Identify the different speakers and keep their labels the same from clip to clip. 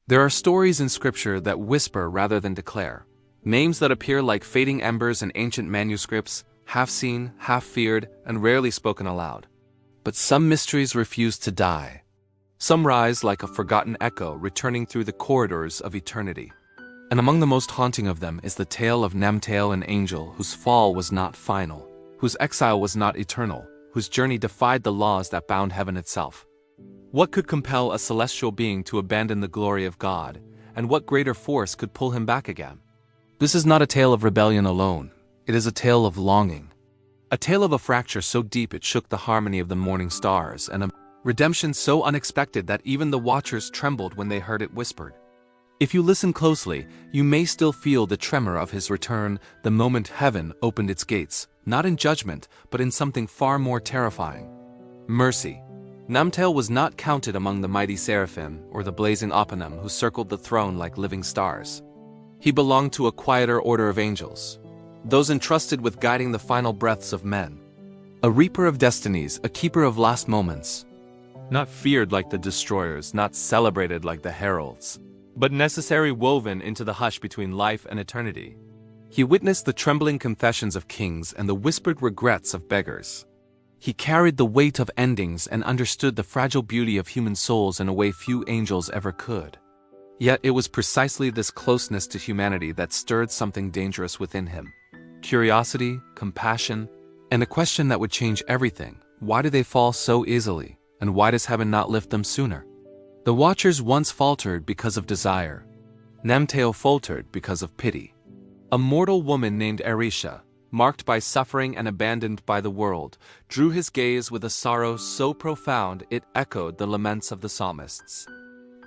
Speaker 1: There are stories in scripture that whisper rather than declare, names that appear like fading embers in ancient manuscripts, half seen, half feared, and rarely spoken aloud. But some mysteries refuse to die. Some rise like a forgotten echo returning through the corridors of eternity. And among the most haunting of them is the tale of Namtael, an angel whose fall was not final, whose exile was not eternal, whose journey defied the laws that bound heaven itself. What could compel a celestial being to abandon the glory of God, and what greater force could pull him back again? This is not a tale of rebellion alone. It is a tale of longing. A tale of a fracture so deep it shook the harmony of the morning stars, and a redemption so unexpected that even the watchers trembled when they heard it whispered. If you listen closely, you may still feel the tremor of his return the moment heaven opened its gates, not in judgment, but in something far more terrifying: mercy. Namtael was not counted among the mighty seraphim or the blazing oponym who circled the throne like living stars. He belonged to a quieter order of angels, those entrusted with guiding the final breaths of men. A reaper of destinies, a keeper of last moments. Not feared like the destroyers, not celebrated like the heralds, but necessary woven into the hush between life and eternity. He witnessed the trembling confessions of kings and the whispered regrets of beggars. He carried the weight of endings and understood the fragile beauty of human souls in a way few angels ever could. Yet it was precisely this closeness to humanity that stirred something dangerous within him. Curiosity, compassion, and a question that would change everything. Why do they fall so easily, and why does heaven not lift them sooner? The watchers once faltered because of desire. Namtael faltered because of pity. A mortal woman named Arisha, marked by suffering and abandoned by the world, drew his gaze with a sorrow so profound it echoed the laments of the psalmists.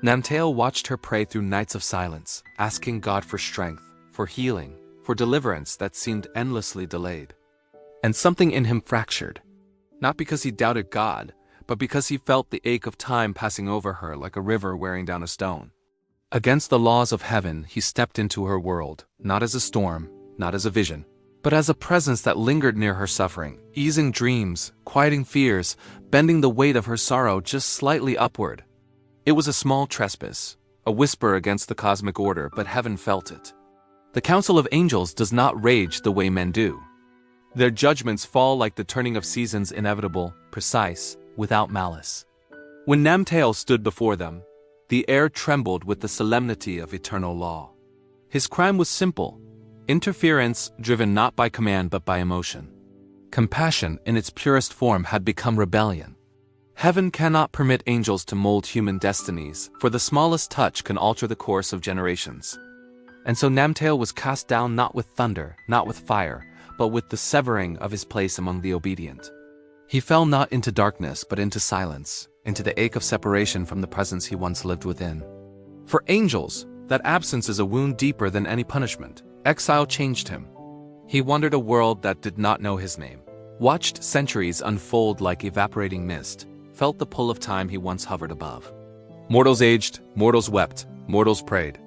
Speaker 1: Namtael watched her pray through nights of silence, asking God for strength, for healing, for deliverance that seemed endlessly delayed. And something in him fractured. Not because he doubted God, but because he felt the ache of time passing over her like a river wearing down a stone. Against the laws of heaven, he stepped into her world, not as a storm, not as a vision, but as a presence that lingered near her suffering, easing dreams, quieting fears, bending the weight of her sorrow just slightly upward. It was a small trespass, a whisper against the cosmic order, but heaven felt it. The council of angels does not rage the way men do. Their judgments fall like the turning of seasons, inevitable, precise, without malice. When Namtael stood before them, the air trembled with the solemnity of eternal law. His crime was simple: interference driven not by command but by emotion. Compassion in its purest form had become rebellion. Heaven cannot permit angels to mold human destinies, for the smallest touch can alter the course of generations. And so Namtael was cast down not with thunder, not with fire, but with the severing of his place among the obedient. He fell not into darkness but into silence, into the ache of separation from the presence he once lived within. For angels, that absence is a wound deeper than any punishment. Exile changed him. He wandered a world that did not know his name, watched centuries unfold like evaporating mist, felt the pull of time he once hovered above. Mortals aged, mortals wept, mortals prayed,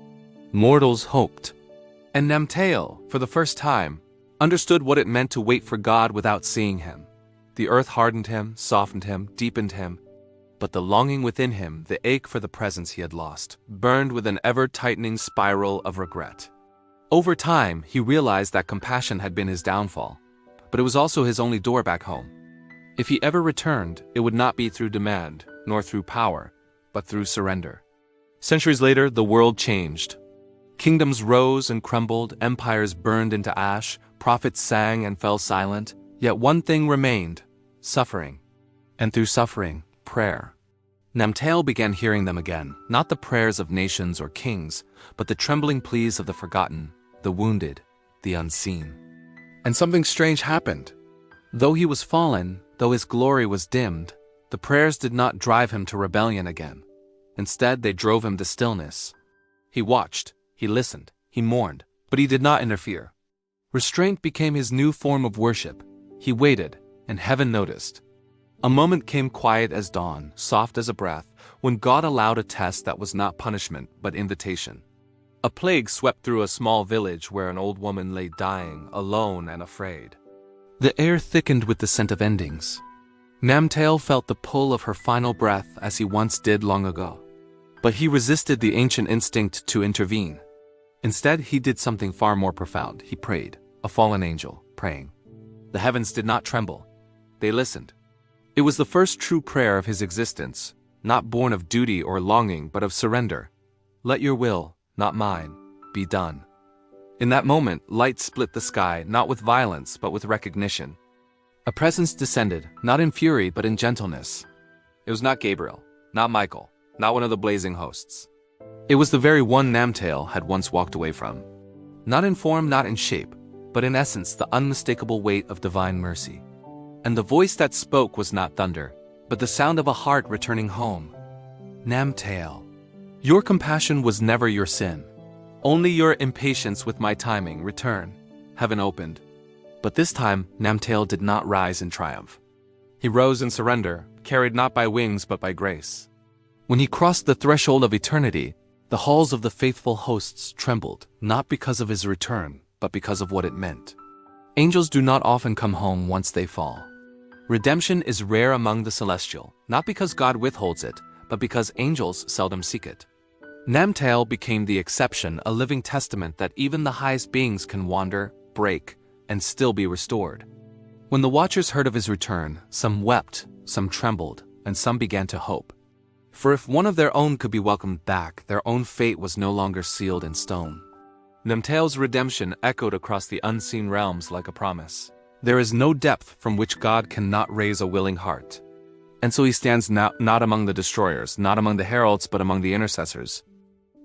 Speaker 1: mortals hoped. And Namtael, for the first time, understood what it meant to wait for God without seeing him. The earth hardened him, softened him, deepened him, but the longing within him, the ache for the presence he had lost, burned with an ever-tightening spiral of regret. Over time, he realized that compassion had been his downfall, but it was also his only door back home. If he ever returned, it would not be through demand, nor through power, but through surrender. Centuries later, the world changed. Kingdoms rose and crumbled, empires burned into ash, prophets sang and fell silent, yet one thing remained: suffering. And through suffering, prayer. Namtael began hearing them again, not the prayers of nations or kings, but the trembling pleas of the forgotten, the wounded, the unseen. And something strange happened. Though he was fallen, though his glory was dimmed, the prayers did not drive him to rebellion again. Instead, they drove him to stillness. He watched, he listened, he mourned, but he did not interfere. Restraint became his new form of worship. He waited, and heaven noticed. A moment came quiet as dawn, soft as a breath, when God allowed a test that was not punishment, but invitation. A plague swept through a small village where an old woman lay dying, alone and afraid. The air thickened with the scent of endings. Namtael felt the pull of her final breath as he once did long ago. But he resisted the ancient instinct to intervene. Instead, he did something far more profound. He prayed, a fallen angel, praying. The heavens did not tremble. They listened. It was the first true prayer of his existence, not born of duty or longing but of surrender. Let your will, not mine, be done. In that moment, light split the sky, not with violence but with recognition. A presence descended, not in fury but in gentleness. It was not Gabriel, not Michael, not one of the blazing hosts. It was the very one Namtael had once walked away from. Not in form, not in shape, but in essence the unmistakable weight of divine mercy. And the voice that spoke was not thunder, but the sound of a heart returning home. Namtael, your compassion was never your sin. Only your impatience with my timing. Return. Heaven opened. But this time, Namtael did not rise in triumph. He rose in surrender, carried not by wings but by grace. When he crossed the threshold of eternity, the halls of the faithful hosts trembled, not because of his return, but because of what it meant. Angels do not often come home once they fall. Redemption is rare among the celestial, not because God withholds it, but because angels seldom seek it. Namtael became the exception, a living testament that even the highest beings can wander, break, and still be restored. When the watchers heard of his return, some wept, some trembled, and some began to hope. For if one of their own could be welcomed back, their own fate was no longer sealed in stone. Namtael's redemption echoed across the unseen realms like a promise. There is no depth from which God cannot raise a willing heart. And so he stands not among the destroyers, not among the heralds, but among the intercessors.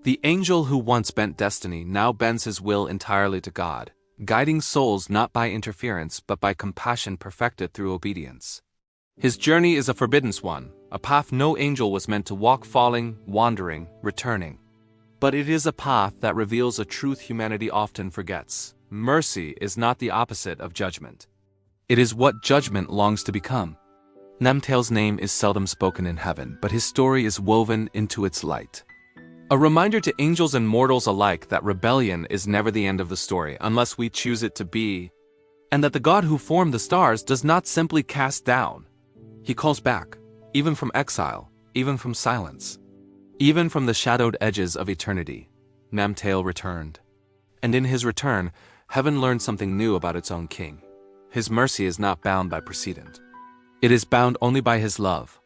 Speaker 1: The angel who once bent destiny now bends his will entirely to God, guiding souls not by interference but by compassion perfected through obedience. His journey is a forbidden one, a path no angel was meant to walk, falling, wandering, returning. But it is a path that reveals a truth humanity often forgets. Mercy is not the opposite of judgment. It is what judgment longs to become. Namtael's name is seldom spoken in heaven, but his story is woven into its light. A reminder to angels and mortals alike that rebellion is never the end of the story unless we choose it to be, and that the God who formed the stars does not simply cast down. He calls back, even from exile, even from silence, even from the shadowed edges of eternity. Namtael returned. And in his return, heaven learned something new about its own king. His mercy is not bound by precedent. It is bound only by his love,